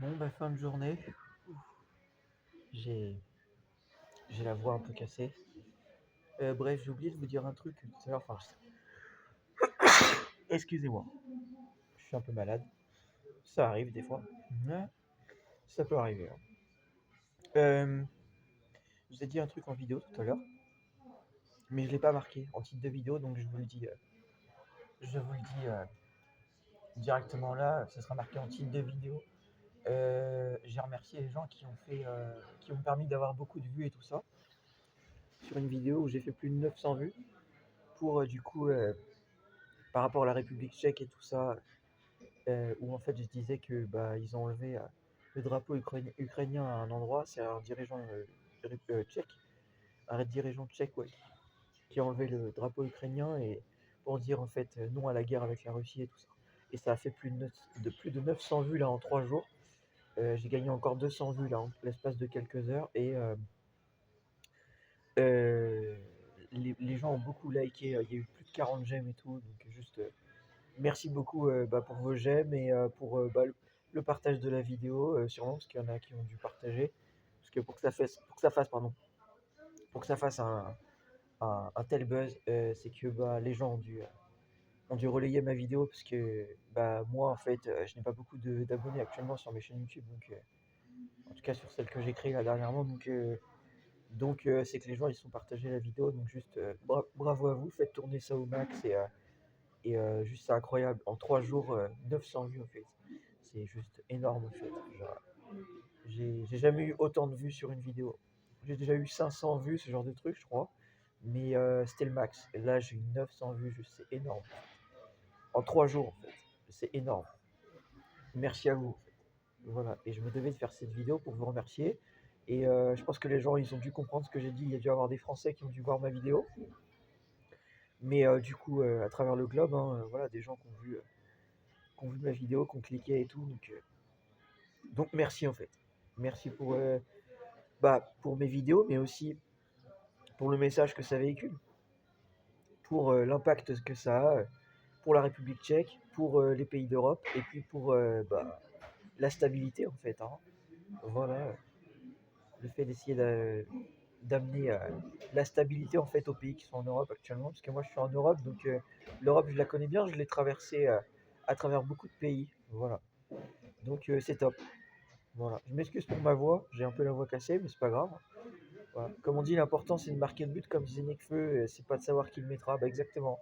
Bon, bah, fin de journée. J'ai j'ai la voix un peu cassée. Bref, j'ai oublié de vous dire un truc tout à l'heure. Enfin, excusez-moi, je suis un peu malade. Ça arrive des fois. Ouais, ça peut arriver, hein. Je vous ai dit un truc en vidéo tout à l'heure, mais je l'ai pas marqué en titre de vidéo, donc je vous le dis, directement là. Ça sera marqué en titre de vidéo. J'ai remercié les gens qui ont permis d'avoir beaucoup de vues et tout ça sur une vidéo où j'ai fait plus de 900 vues pour du coup par rapport à la République tchèque et tout ça, où en fait je disais que bah, ils ont enlevé le drapeau ukrainien à un endroit. C'est un dirigeant tchèque, un dirigeant tchèque, ouais, qui a enlevé le drapeau ukrainien et pour dire en fait non à la guerre avec la Russie et tout ça. Et ça a fait plus de 900 vues là en 3 jours. J'ai gagné encore 200 vues là en l'espace de quelques heures et euh, les gens ont beaucoup liké. Il y a eu plus de 40 j'aime et tout, donc juste merci beaucoup bah, pour vos j'aime et pour bah, le partage de la vidéo, sûrement, parce qu'il y en a qui ont dû partager. Parce que pour que ça fasse un tel buzz, c'est que bah, les gens ont dû relayer ma vidéo, parce que bah, moi, en fait, je n'ai pas beaucoup d'abonnés actuellement sur mes chaînes YouTube, donc en tout cas sur celle que j'ai créée là dernièrement, donc c'est que les gens ils sont partagés la vidéo, donc juste bravo à vous, faites tourner ça au max et juste c'est incroyable. En 3 jours, 900 vues en fait. C'est juste énorme en fait. Genre, j'ai jamais eu autant de vues sur une vidéo. J'ai déjà eu 500 vues, ce genre de truc, je crois. Mais c'était le max. Et là, j'ai eu 900 vues, juste c'est énorme. En 3 jours en fait. C'est énorme. Merci à vous, en fait. Voilà. Et je me devais de faire cette vidéo pour vous remercier. Et je pense que les gens, ils ont dû comprendre ce que j'ai dit. Il y a dû y avoir des Français qui ont dû voir ma vidéo. Mais du coup, à travers le globe, hein, voilà, des gens qui ont vu ma vidéo, qui ont cliqué et tout. Donc merci en fait. Merci pour, bah, pour mes vidéos, mais aussi pour le message que ça véhicule, pour l'impact que ça a pour la République tchèque, pour les pays d'Europe, et puis pour bah, la stabilité en fait, hein. Voilà, le fait d'essayer d'amener la stabilité en fait aux pays qui sont en Europe actuellement, parce que moi je suis en Europe, donc l'Europe je la connais bien, je l'ai traversée à travers beaucoup de pays, voilà. Donc c'est top. Voilà. Je m'excuse pour ma voix, j'ai un peu la voix cassée, mais c'est pas grave. Voilà. Comme on dit, l'important c'est de marquer le but, comme disait Nekfeu, c'est pas de savoir qui le mettra. Bah exactement.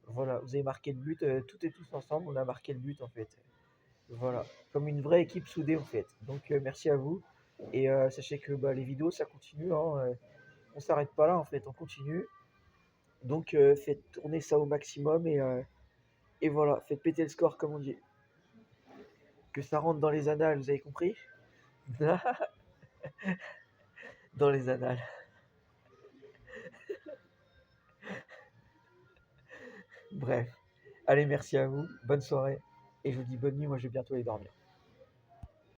Voilà, vous avez marqué le but, toutes et tous ensemble, on a marqué le but en fait. Voilà, comme une vraie équipe soudée en fait. Donc merci à vous. Et sachez que bah, les vidéos ça continue, hein, on s'arrête pas là en fait, on continue. Donc faites tourner ça au maximum et voilà, faites péter le score comme on dit. Que ça rentre dans les annales, vous avez compris? Dans les annales. Bref. Allez, merci à vous, bonne soirée, et je vous dis bonne nuit, moi je vais bientôt aller dormir.